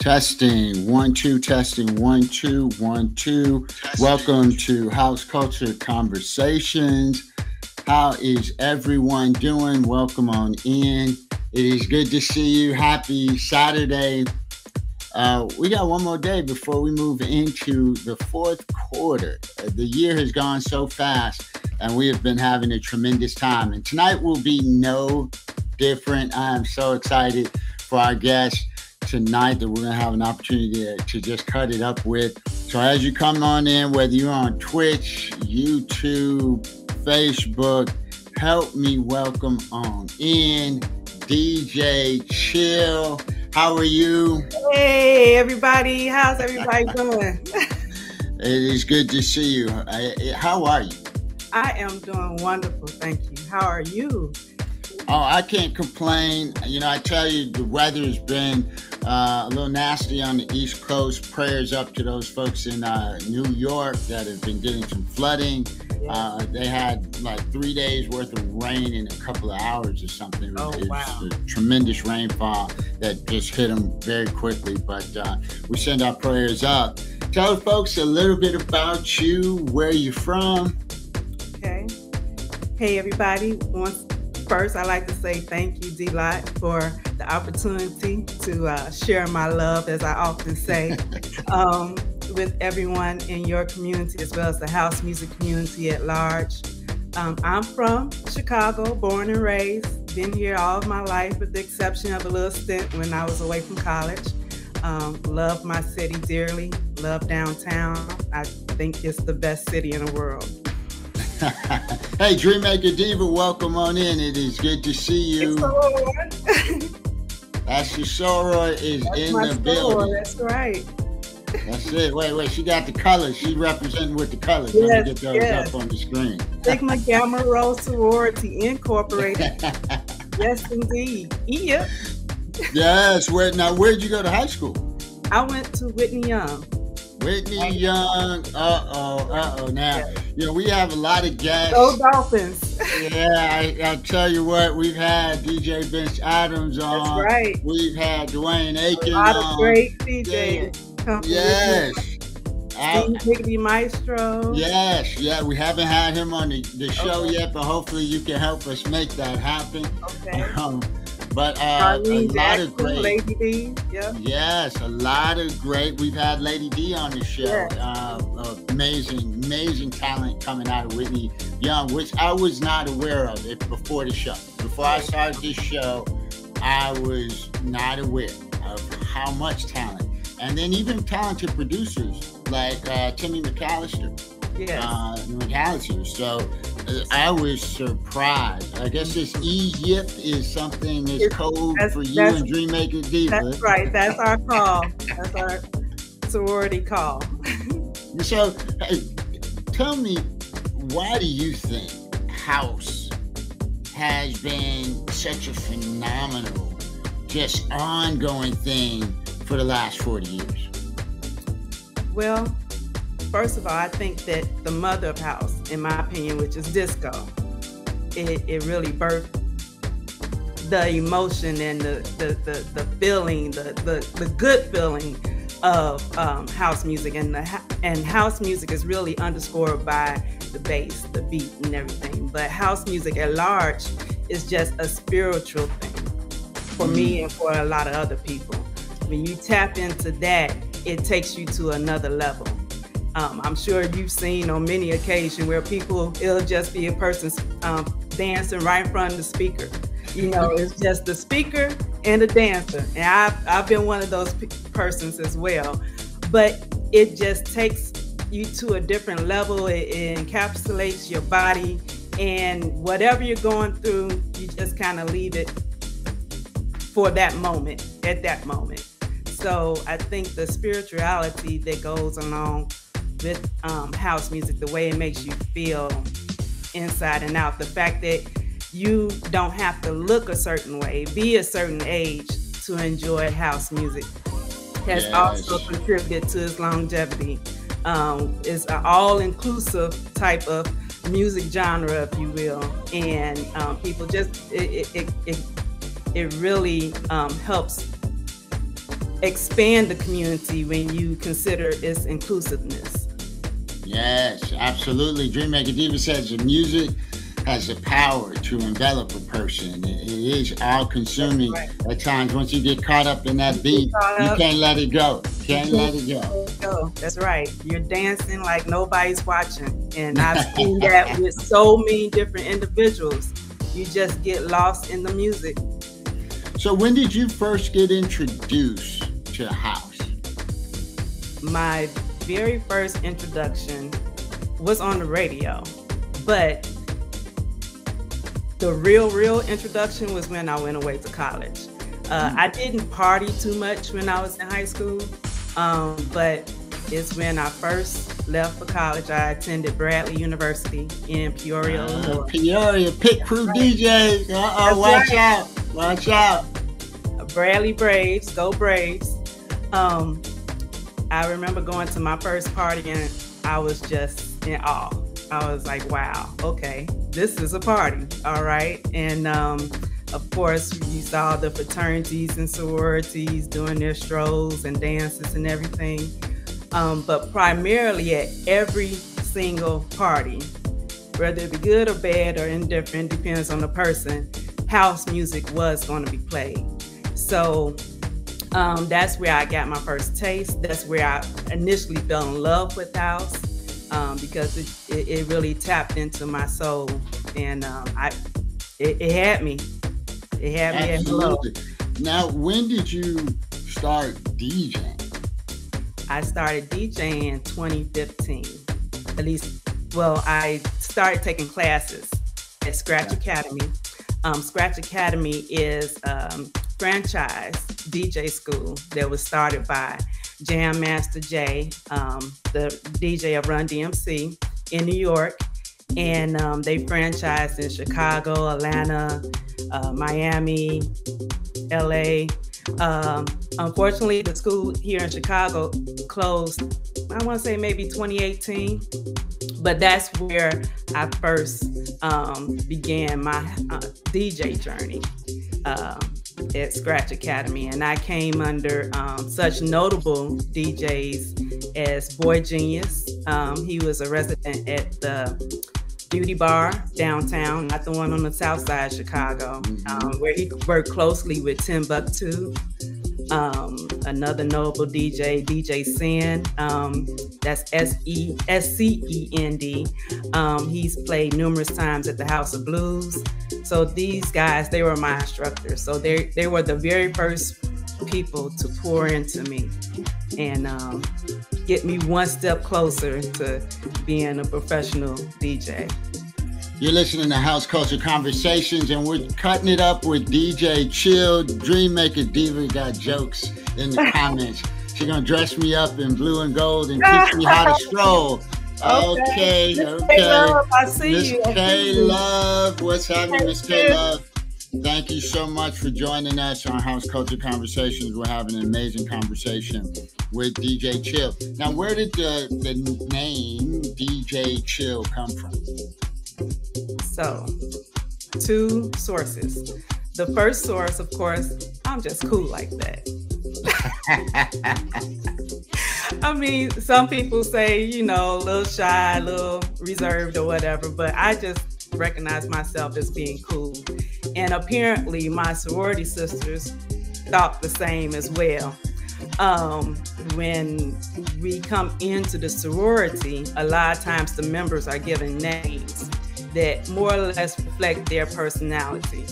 Testing 1 2, testing 1 2 1 2. Welcome to House Culture Conversations. How is everyone doing? Welcome on in. It is good to see you. Happy Saturday. We got one more day before we move into the fourth quarter. The year has gone so fast, and we have been having a tremendous time. And tonight will be no different. I am so excited for our guest tonight that we're going to have an opportunity to just cut it up with. So as you come on in, whether you're on Twitch, YouTube, Facebook, help me welcome on in DJ Chill. How are you? Hey everybody, how's everybody doing? It is good to see you. How are you? I am doing wonderful, thank you. How are you? Oh, I can't complain. You know, I tell you, the weather's been a little nasty on the East Coast. Prayers up to those folks in New York that have been getting some flooding. They had like 3 days worth of rain in a couple of hours or something. Wow. A tremendous rainfall that just hit them very quickly. But we send our prayers up. Tell folks a little bit about you, where you're from. Okay. Hey everybody. First, I'd like to say thank you, D-Lot, for the opportunity to share my love, as I often say, with everyone in your community, as well as the house music community at large. I'm from Chicago, born and raised. Been here all of my life, with the exception of a little stint when I was away from college. Love my city dearly. Love downtown. I think it's the best city in the world. Hey, Dreammaker Diva, welcome on in. It is good to see you. Ashley Sora is in the building. That's right. That's it. Wait. She got the colors. She's representing with the colors. Let me get those up on the screen. Sigma Gamma Rho Sorority Incorporated. Yes, indeed. Yep. Yes. Where'd you go to high school? I went to Whitney Young. Whitney Young. Now, you know, we have a lot of guests. Go Dolphins. Yeah, I tell you what, we've had DJ Bench Adams on. That's right. We've had Dwayne Aiken on. A lot of great DJs. Yes. Steve Higbee Maestro. Yes, we haven't had him on the show yet, but hopefully you can help us make that happen. Okay. But a lot of great, Lady D, yeah. Yes, a lot of great. We've had Lady D on the show. Yeah. Amazing talent coming out of Whitney Young, which I was not aware of it before the show. Before I started this show, I was not aware of how much talent, and then even talented producers like Timmy McAllister. McAllister. So I was surprised. I guess this Egypt is something that's code for you and Dreammaker Diva. That's right. That's our call. That's our sorority call. So, hey, tell me, why do you think house has been such a phenomenal, just ongoing thing for the last 40 years? Well, first of all, I think that the mother of house, in my opinion, which is disco, it really birthed the emotion and the feeling, the good feeling of house music, and house music is really underscored by the bass, the beat, and everything. But house music at large is just a spiritual thing for me and for a lot of other people. When you tap into that, it takes you to another level. I'm sure you've seen on many occasions where it'll just be a person dancing right in front of the speaker. You know, it's just the speaker and the dancer. And I've been one of those persons as well. But it just takes you to a different level. It encapsulates your body, and whatever you're going through, you just kind of leave it for that moment, at that moment. So I think the spirituality that goes along with house music, the way it makes you feel inside and out, the fact that you don't have to look a certain way, be a certain age to enjoy house music, has also contributed to its longevity. It's an all-inclusive type of music genre, if you will, and people just it really helps expand the community when you consider its inclusiveness. Yes, absolutely. Dreammaker Diva says the music has the power to envelop a person. It is all-consuming at times. Once you get caught up in that beat, you can't let it go. Can't let it go. That's right. You're dancing like nobody's watching. And I've seen that with so many different individuals. You just get lost in the music. So when did you first get introduced to house? My very first introduction was on the radio, but the real introduction was when I went away to college. I didn't party too much when I was in high school, but it's when I first left for college. I attended Bradley University in Peoria, Illinois. Peoria, Pit Crew DJs. Watch out. Watch out. Bradley Braves, go Braves. I remember going to my first party and I was just in awe. I was like, wow, okay, this is a party, all right. And of course, you saw the fraternities and sororities doing their strolls and dances and everything. But primarily at every single party, whether it be good or bad or indifferent, depends on the person, house music was going to be played. So that's where I got my first taste. That's where I initially fell in love with house, because it really tapped into my soul, and it had me. It had me at hello. Now, when did you start DJing? I started DJing in 2015. At least, well, I started taking classes at Scratch Academy. Scratch Academy is franchise DJ school that was started by Jam Master Jay, the DJ of Run DMC in New York. And they franchised in Chicago, Atlanta, Miami, LA. Unfortunately, the school here in Chicago closed, I want to say maybe 2018. But that's where I first began my DJ journey at Scratch Academy. And I came under such notable DJs as Boy Genius. He was a resident at the Beauty Bar downtown, not the one on the south side of Chicago, where he worked closely with Timbuktu. Another notable DJ, DJ Sen, that's S-C-E-N-D. He's played numerous times at the House of Blues. So these guys, they were my instructors. So they were the very first people to pour into me and get me one step closer to being a professional DJ. You're listening to House Culture Conversations, and we're cutting it up with DJ Chill. Dreammaker Diva got jokes in the comments. She's gonna dress me up in blue and gold and teach me how to stroll. Okay. K-Love, I see Miss you. K-Love, what's happening, Miss K-Love? Thank you so much for joining us on House Culture Conversations. We're having an amazing conversation with DJ Chill. Now, where did the name DJ Chill come from? So, two sources. The first source, of course, I'm just cool like that. I mean, some people say, you know, a little shy, a little reserved or whatever, but I just recognize myself as being cool. And apparently my sorority sisters thought the same as well. When we come into the sorority, a lot of times the members are given names that more or less reflect their personality.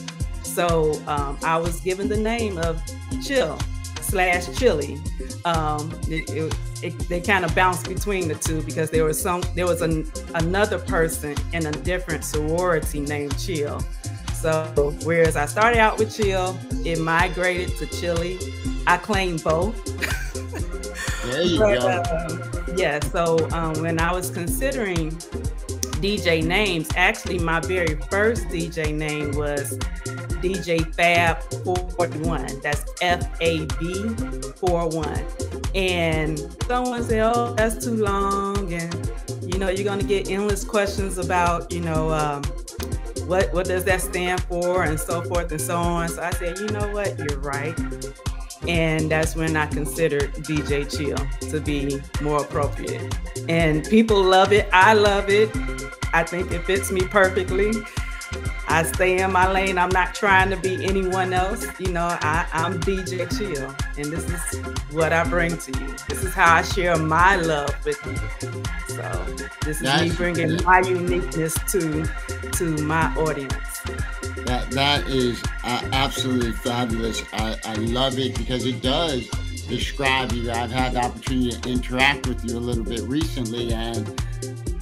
So I was given the name of Chill / Chili. They kind of bounced between the two because there was another person in a different sorority named Chill. So whereas I started out with Chill, it migrated to Chili. I claim both. There you go. Yeah, so when I was considering DJ names, actually my very first DJ name was DJ Fab 41. That's F-A-B 41. And someone said, oh, that's too long. And, you know, you're going to get endless questions about, you know, what does that stand for and so forth and so on. So I said, you know what, you're right. And that's when I considered DJ Chill to be more appropriate. And people love it. I love it. I think it fits me perfectly. I stay in my lane. I'm not trying to be anyone else. You know, I'm DJ Chill, and this is what I bring to you. This is how I share my love with you. So this is me bringing my uniqueness to my audience. That is absolutely fabulous. I love it because it does describe you. I've had the opportunity to interact with you a little bit recently, and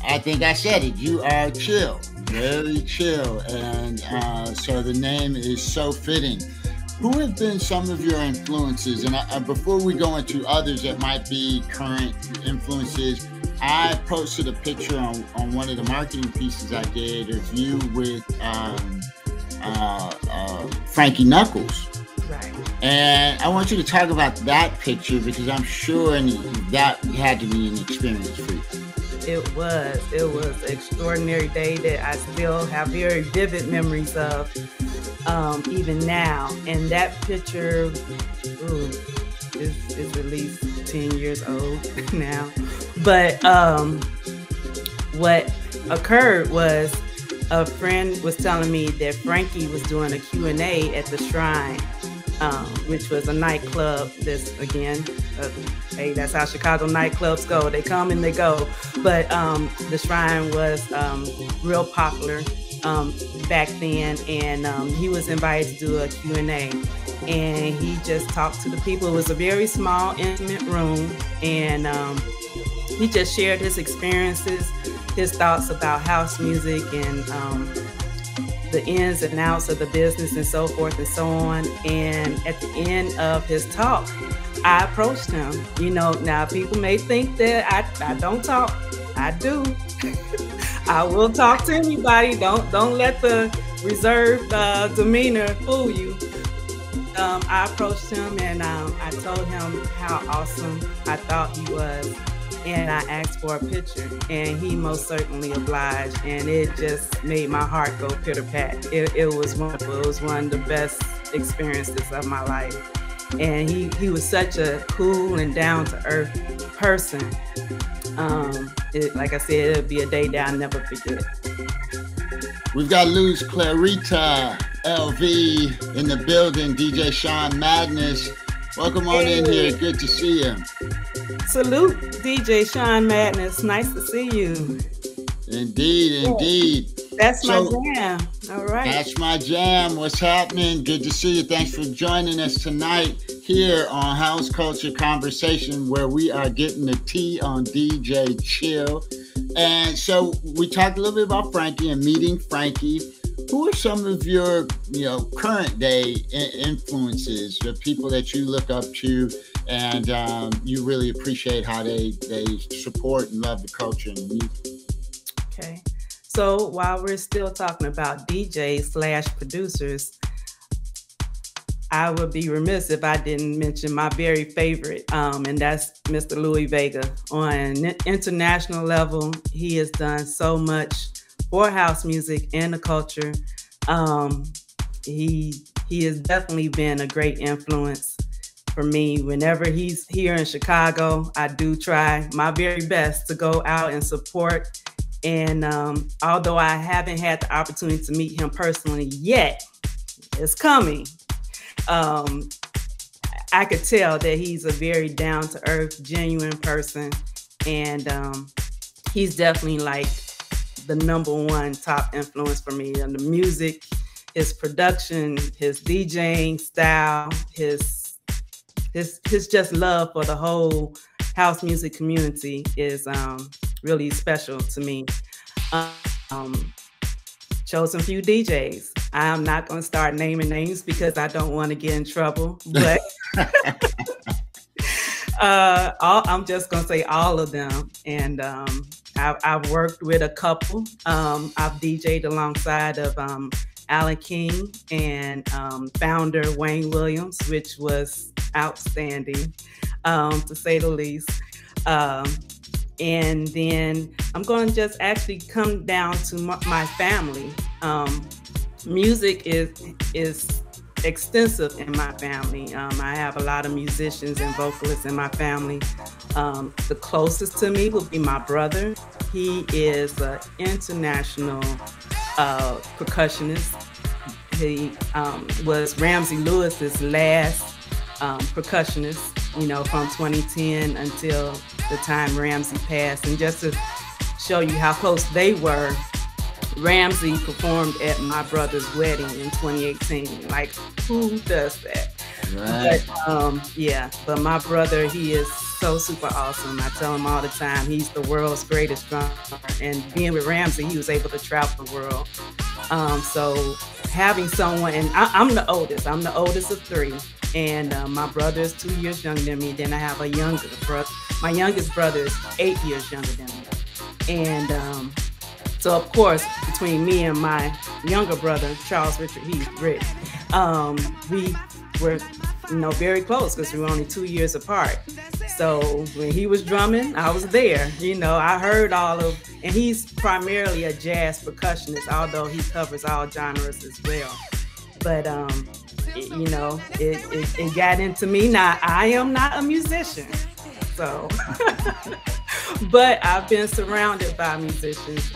I think I said it. You are chill, very chill, and so the name is so fitting. Who have been some of your influences? And before we go into others that might be current influences, I posted a picture on one of the marketing pieces I did of you with Frankie Knuckles. Right. And I want you to talk about that picture because I'm sure that had to be an experience for you. It was an extraordinary day that I still have very vivid memories of, even now. And that picture is at least 10 years old now. But what occurred was a friend was telling me that Frankie was doing a Q&A at the Shrine, which was a nightclub. This again, hey, that's how Chicago nightclubs go. They come and they go. But the Shrine was real popular back then, and he was invited to do a Q&A. And he just talked to the people. It was a very small, intimate room, and he just shared his experiences, his thoughts about house music, and the ins and outs of the business and so forth and so on. And at the end of his talk, I approached him. You know, now people may think that I don't talk. I do. I will talk to anybody. Don't let the reserved demeanor fool you. I approached him and I told him how awesome I thought he was. And I asked for a picture, and he most certainly obliged, and it just made my heart go pitter-pat. It was wonderful. It was one of the best experiences of my life. And he was such a cool and down-to-earth person. Like I said, it'll be a day that I'll never forget. We've got Luz Clarita LV in the building, DJ Sean Madness. Welcome on in here. Good to see you. Salute, DJ Sean Madness. Nice to see you. Indeed. That's my jam. All right. That's my jam. What's happening? Good to see you. Thanks for joining us tonight here on House Culture Conversation, where we are getting the tea on DJ Chill. And so we talked a little bit about Frankie and meeting Frankie. Who are some of your, current day influences, the people that you look up to and you really appreciate how they support and love the culture and music? Okay. So while we're still talking about DJs/producers, I would be remiss if I didn't mention my very favorite, and that's Mr. Louie Vega. On an international level, he has done so much for house music and the culture. He has definitely been a great influence for me. Whenever he's here in Chicago, I do try my very best to go out and support. And although I haven't had the opportunity to meet him personally yet, it's coming. I could tell that he's a very down-to-earth, genuine person. And he's definitely like the #1 top influence for me on the music, his production, his DJing style, his just love for the whole house music community is really special to me. Chosen few DJs. I'm not going to start naming names because I don't want to get in trouble, but I'm just going to say all of them. And I've worked with a couple. I've DJ'd alongside of Alan King and founder Wayne Williams, which was outstanding, to say the least. And then I'm going to just actually come down to my family. Music is extensive in my family. I have a lot of musicians and vocalists in my family. The closest to me would be my brother. He is an international percussionist. He was Ramsey Lewis's last percussionist, from 2010 until the time Ramsey passed. And just to show you how close they were, Ramsey performed at my brother's wedding in 2018. Like, who does that? Right. But my brother, he is so super awesome. I tell him all the time, he's the world's greatest drummer. And being with Ramsey, he was able to travel the world. So having someone, and I'm the oldest. I'm the oldest of three. And my brother is 2 years younger than me. Then I have a younger brother. My youngest brother is 8 years younger than me. And so, of course, between me and my younger brother, Charles Richard Heath, Rich, we were, very close because we were only 2 years apart. So when he was drumming, I was there. I heard and he's primarily a jazz percussionist, although he covers all genres as well. But it got into me. Now, I am not a musician, so. But I've been surrounded by musicians,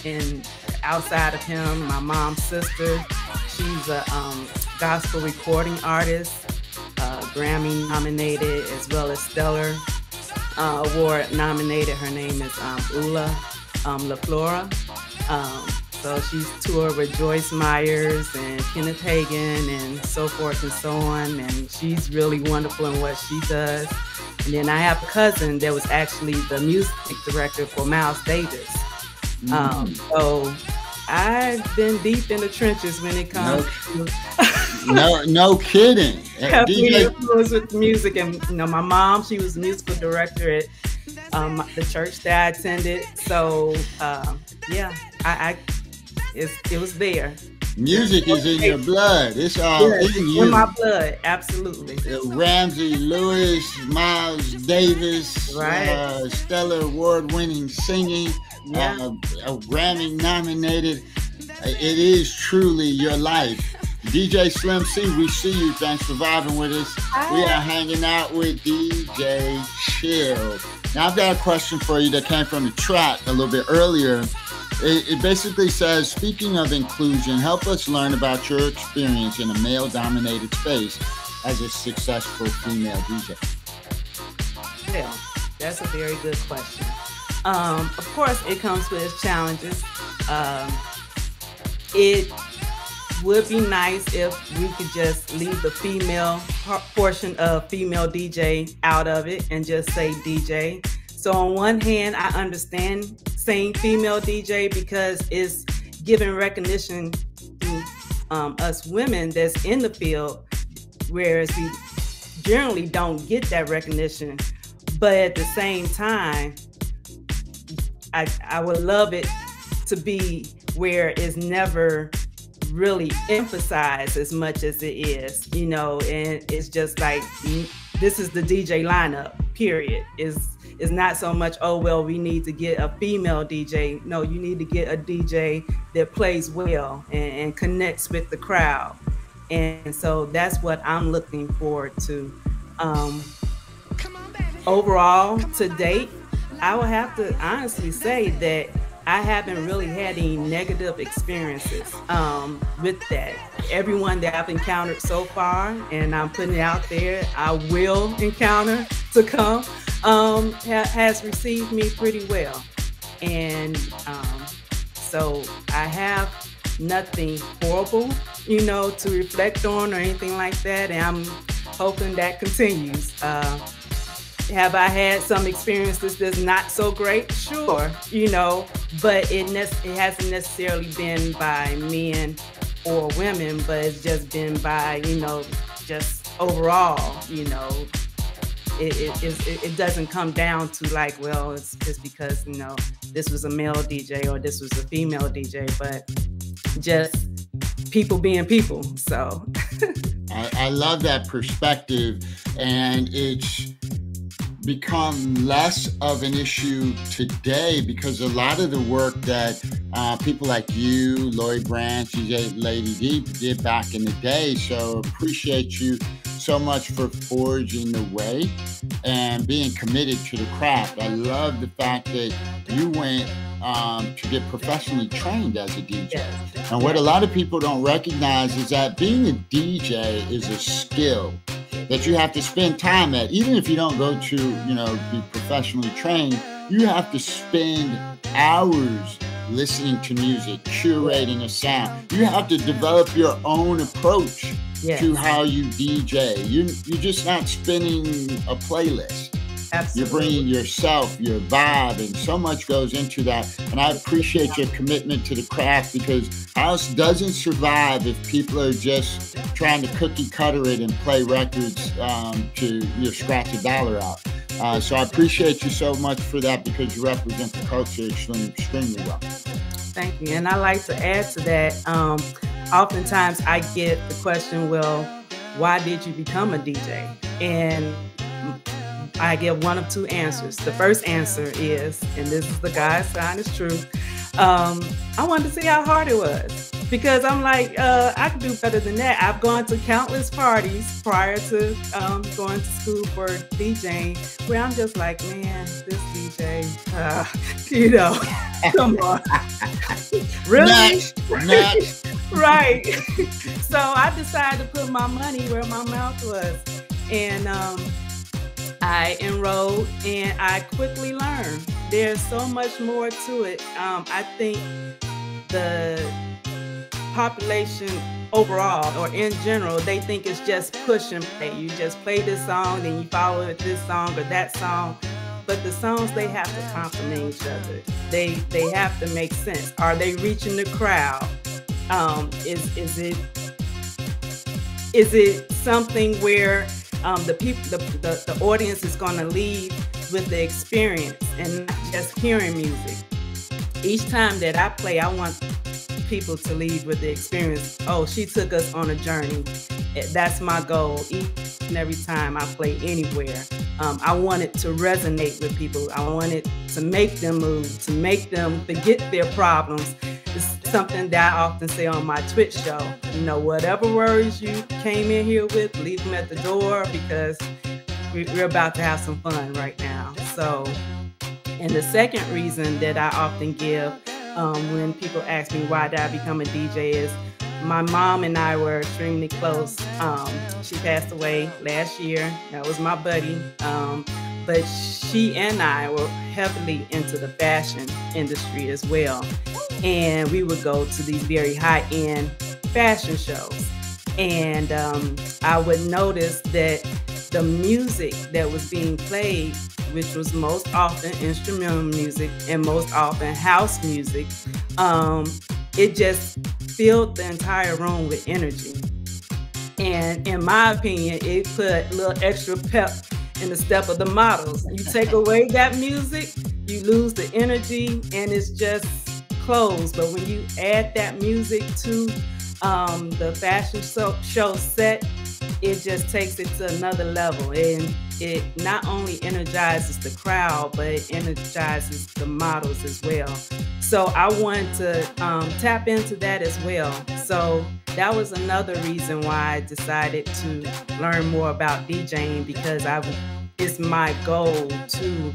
and outside of him, my mom's sister, she's a gospel recording artist, Grammy nominated, as well as Stellar Award nominated. Her name is Ula LaFlora. So she's toured with Joyce Myers and Kenneth Hagin and so forth and so on. And she's really wonderful in what she does. And then I have a cousin that was actually the music director for Miles Davis. So I've been deep in the trenches when it comes to no kidding. DJ influence with music. And my mom, she was musical director at the church that I attended. So it was there. Music is in your blood. It's all in you. In my blood, absolutely. Ramsey Lewis, Miles Davis, right. Stellar Award-winning singing, Grammy nominated. It is truly your life. DJ Slim C, we see you. Thanks for vibing with us. Hi. We are hanging out with DJ Chill. Now I've got a question for you that came from the track a little bit earlier. It basically says, speaking of inclusion, help us learn about your experience in a male-dominated space as a successful female DJ. Yeah, that's a very good question. Of course, it comes with its challenges. It would be nice if we could just leave the female portion of female DJ out of it and just say DJ. So on one hand, I understand saying female DJ because it's giving recognition to us women that's in the field, whereas we generally don't get that recognition. But at the same time, I would love it to be where it's never really emphasized as much as it is, and it's just like, this is the DJ lineup, period. It's not so much, oh, well, we need to get a female DJ. No, you need to get a DJ that plays well and connects with the crowd. And so that's what I'm looking forward to. Overall, to date, I would have to honestly say that I haven't really had any negative experiences with that. Everyone that I've encountered so far, and I'm putting it out there, I will encounter to come, has received me pretty well. And so I have nothing horrible, to reflect on or anything like that. And I'm hoping that continues. Have I had some experiences that's not so great? Sure, but it hasn't necessarily been by men or women, but it's just been by, just overall, it doesn't come down to like, well, it's because, this was a male DJ or this was a female DJ, but just people being people. So I love that perspective, and it's become less of an issue today because a lot of the work that people like you, Lloyd Branch, DJ Lady D did back in the day. So appreciate you so much for forging the way and being committed to the craft. I love the fact that you went to get professionally trained as a DJ. Yes. And what a lot of people don't recognize is that being a DJ is a skill that you have to spend time at. Even if you don't go to, be professionally trained, you have to spend hours listening to music, curating a sound. You have to develop your own approach to how you DJ. You're just not spinning a playlist. Absolutely. You're bringing yourself, your vibe, and so much goes into that. And I appreciate your commitment to the craft, because house doesn't survive if people are just trying to cookie cutter it and play records to scratch a dollar out. So I appreciate you so much for that, because you represent the culture extremely well. Thank you. And I like to add to that, oftentimes I get the question, well, why did you become a DJ? And I give one of two answers. The first answer is, and this is the God's honest truth, I wanted to see how hard it was, because I'm like, I could do better than that. I've gone to countless parties prior to going to school for DJing, where I'm just like, man, this DJ, come on. Really? Next. Right. So I decided to put my money where my mouth was. And I enrolled, and I quickly learned. There's so much more to it. I think the population overall, or in general, they think it's just push and play. You just play this song, then you follow it with this song or that song. But the songs, they have to complement each other. They have to make sense. Are they reaching the crowd? Is it something where the audience is going to leave with the experience and not just hearing music? Each time that I play, I want people to leave with the experience. Oh, she took us on a journey. That's my goal each and every time I play anywhere. I want it to resonate with people. I want it to make them move, to make them forget their problems. It's something that I often say on my Twitch show. Whatever worries you came in here with, leave them at the door, because we're about to have some fun right now. So, and the second reason that I often give when people ask me why did I become a DJ is my mom and I were extremely close. She passed away last year. That was my buddy. But she and I were heavily into the fashion industry as well. And we would go to these very high-end fashion shows. And I would notice that the music that was being played, which was most often instrumental music and most often house music, it just filled the entire room with energy. And in my opinion, it put a little extra pep in the step of the models. You take away that music, you lose the energy, and it's just clothes. But when you add that music to the fashion show set, it just takes it to another level. And it not only energizes the crowd, but it energizes the models as well. So I wanted to tap into that as well. So that was another reason why I decided to learn more about DJing, because it's my goal to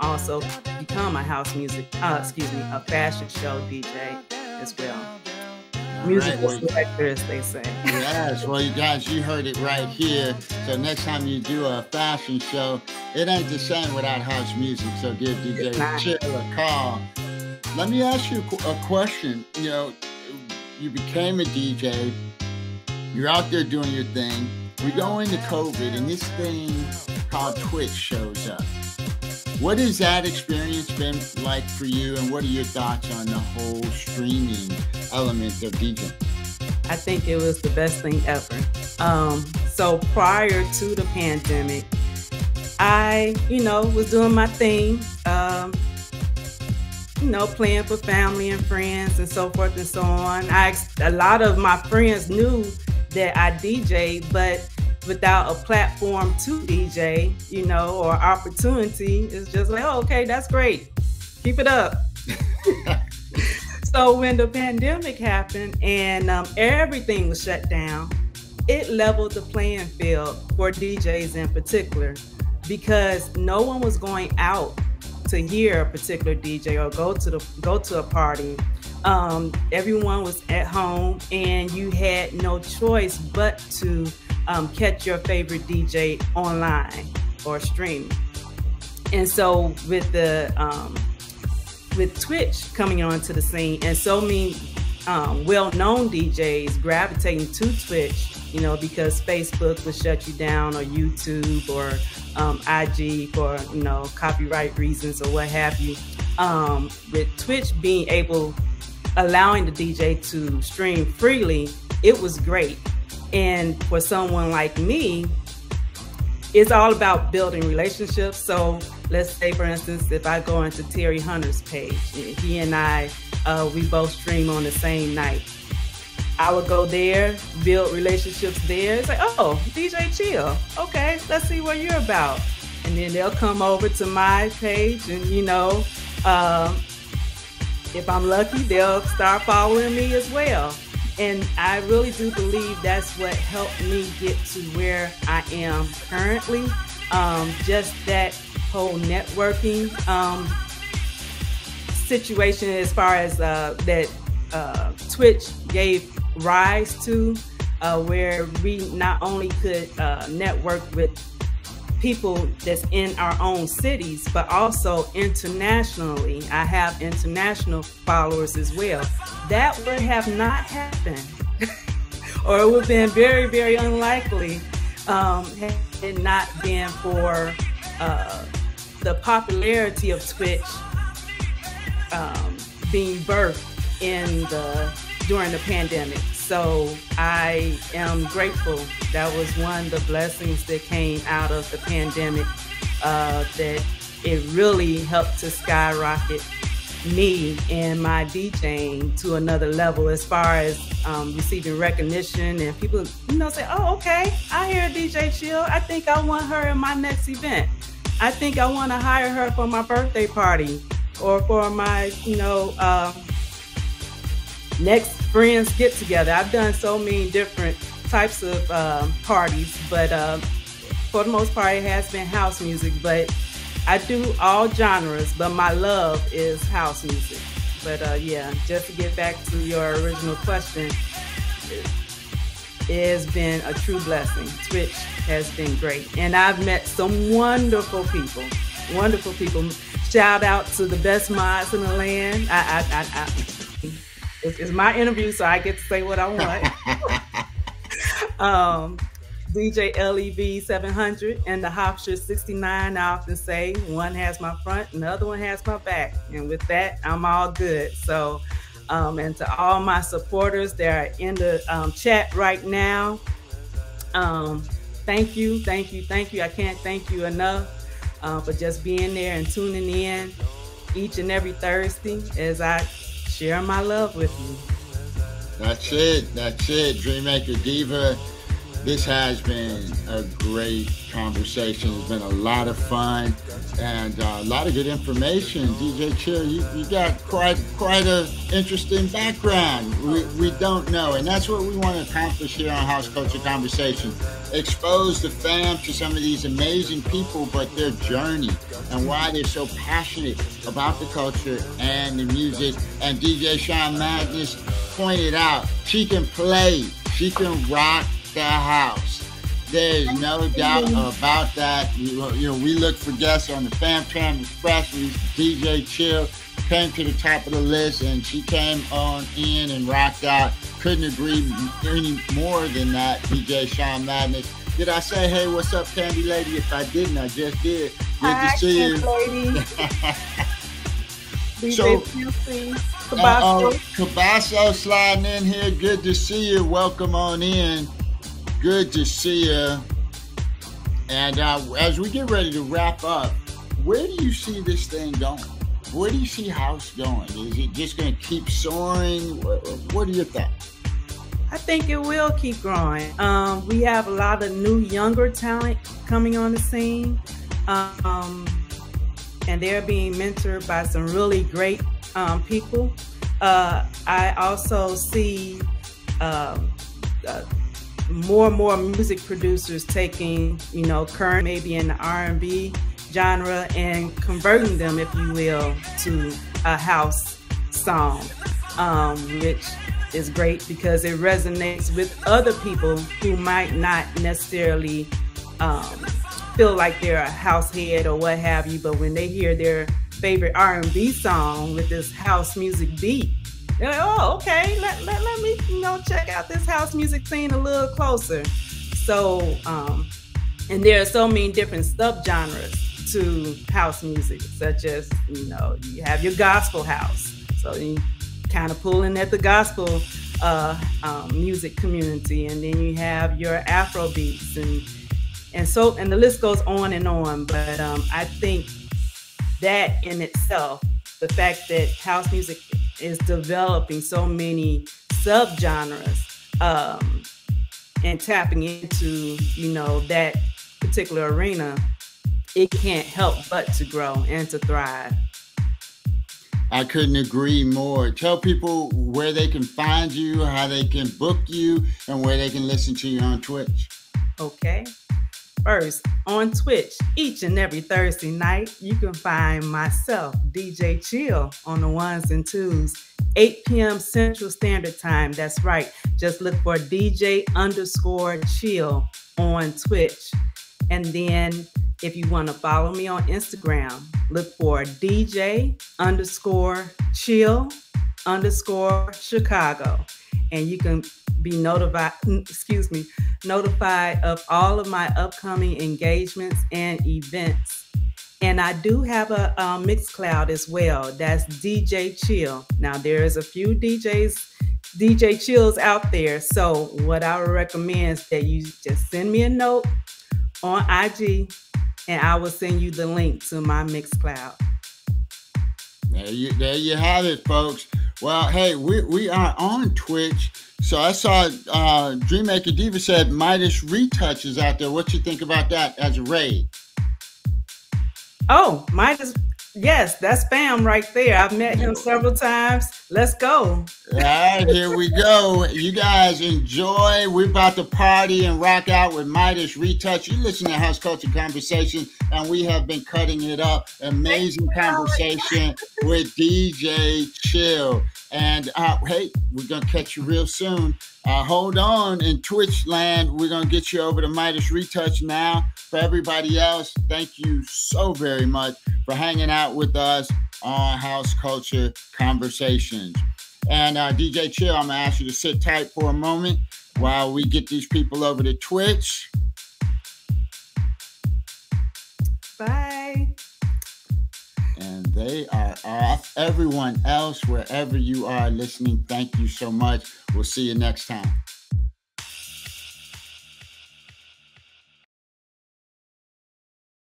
also become a a fashion show DJ as well. Musical director, as they say. Yes, well, you guys, you heard it right here. So next time you do a fashion show, it ain't the same without house music. So give DJ Chill a call. Let me ask you a question. You became a DJ. You're out there doing your thing. We go into COVID, and this thing called Twitch shows up. What has that experience been like for you, and what are your thoughts on the whole streaming element of DJing? I think it was the best thing ever. So prior to the pandemic, I, was doing my thing, playing for family and friends and so forth and so on. A lot of my friends knew that I DJ'd, but without a platform to DJ, or opportunity, it's just like, oh, okay, that's great. Keep it up. So when the pandemic happened and everything was shut down, it leveled the playing field for DJs in particular, because no one was going out to hear a particular DJ or go to a party. Everyone was at home, and you had no choice but to catch your favorite DJ online or streaming. And so with Twitch coming onto the scene, and so many well-known DJs gravitating to Twitch, you know, because Facebook would shut you down, or YouTube, or IG for, you know, copyright reasons or what have you. With Twitch allowing the DJ to stream freely, it was great. And for someone like me, it's all about building relationships. So let's say, for instance, if I go into Terry Hunter's page, he and I, we both stream on the same night. I would go there, build relationships there. It's like, oh, DJ Chill. Okay, let's see what you're about. And then they'll come over to my page, and, you know, if I'm lucky, they'll start following me as well. And I really do believe that's what helped me get to where I am currently. Just that whole networking situation, as far as that Twitch gave rise to, where we not only could network with people that's in our own cities, but also internationally. I have international followers as well. That would have not happened, or it would have been very, very unlikely had it not been for the popularity of Twitch being birthed during the pandemic. So I am grateful. That was one of the blessings that came out of the pandemic, that it really helped to skyrocket me and my DJing to another level, as far as receiving recognition, and people, you know, say, oh, okay, I hear DJ Chill. I think I want her in my next event. I think I want to hire her for my birthday party, or for my, you know, next friends get together. I've done so many different types of parties, but for the most part, it has been house music. But I do all genres, but my love is house music. But yeah, just to get back to your original question, it has been a true blessing. Twitch has been great, and I've met some wonderful people. Wonderful people. Shout out to the best mods in the land. It's my interview, so I get to say what I want. DJ LEV 700 and the Hofstra 69. I often say one has my front and the other one has my back, and with that, I'm all good. So, and to all my supporters that are in the chat right now, thank you, thank you, thank you. I can't thank you enough for just being there and tuning in each and every Thursday as I share my love with you. That's it. That's it. Dreammaker Diva. This has been a great conversation. It's been a lot of fun and a lot of good information. DJ Chill, you got quite an interesting background. We don't know, and that's what we want to accomplish here on House Culture Conversations. Expose the fam to some of these amazing people, but their journey and why they're so passionate about the culture and the music. And DJ Sean Magnus pointed out, she can play, she can rock the house. There's no doubt about that. You know, we look for guests on the Fam Tram Express. DJ Chill came to the top of the list, and she came on in and rocked out. Couldn't agree any more than that. DJ Sean Madness. Did I say, hey, what's up, Candy Lady? If I didn't, I just did. Good to see you. DJ Cabasso sliding in here. Good to see you. Welcome on in. Good to see you. And as we get ready to wrap up, where do you see this thing going? Where do you see house going? Is it just going to keep soaring? What are your thoughts? I think it will keep growing. We have a lot of new, younger talent coming on the scene. And they're being mentored by some really great people. I also see um, uh, more and more music producers taking, current, maybe in the R&B genre, and converting them, if you will, to a house song, which is great because it resonates with other people who might not necessarily feel like they're a house head or what have you, but when they hear their favorite R&B song with this house music beat, they're like, oh, okay, let me check out this house music scene a little closer. So, and there are so many different subgenres to house music, such as, you have your gospel house. So you kind of pulling at the gospel music community, and then you have your Afro beats, and the list goes on and on. But I think that in itself, the fact that house music is developing so many subgenres and tapping into, that particular arena, it can't help but to grow and to thrive. I couldn't agree more. Tell people where they can find you, how they can book you, and where they can listen to you on Twitch. Okay. First, on Twitch, each and every Thursday night, you can find myself, DJ Chill, on the ones and twos, 8 p.m. Central Standard Time. That's right. Just look for DJ_Chill on Twitch. And then if you want to follow me on Instagram, look for DJ_Chill_Chicago. And you can be notified of all of my upcoming engagements and events. And I do have a Mixcloud as well. That's DJ Chill. Now, there is a few DJ Chills out there. So what I would recommend is that you just send me a note on IG, and I will send you the link to my Mixcloud. There you have it, folks. Well, hey, we are on Twitch. So I saw Dreammaker Diva said Midas Retouch is out there. What you think about that as a raid? Oh, Midas, yes, that's fam right there. I've met him several times. Let's go. All right, here we go. You guys enjoy. We're about to party and rock out with Midas Retouch. You listen to House Culture Conversation, and we have been cutting it up. Amazing conversation with DJ Chill. And hey, we're going to catch you real soon. Hold on in Twitch land. We're going to get you over to Midas Retouch now. For everybody else, thank you so very much for hanging out with us on House Culture Conversations. And DJ Chill, I'm going to ask you to sit tight for a moment while we get these people over to Twitch. Bye. And they are off. Everyone else, wherever you are listening, thank you so much. We'll see you next time.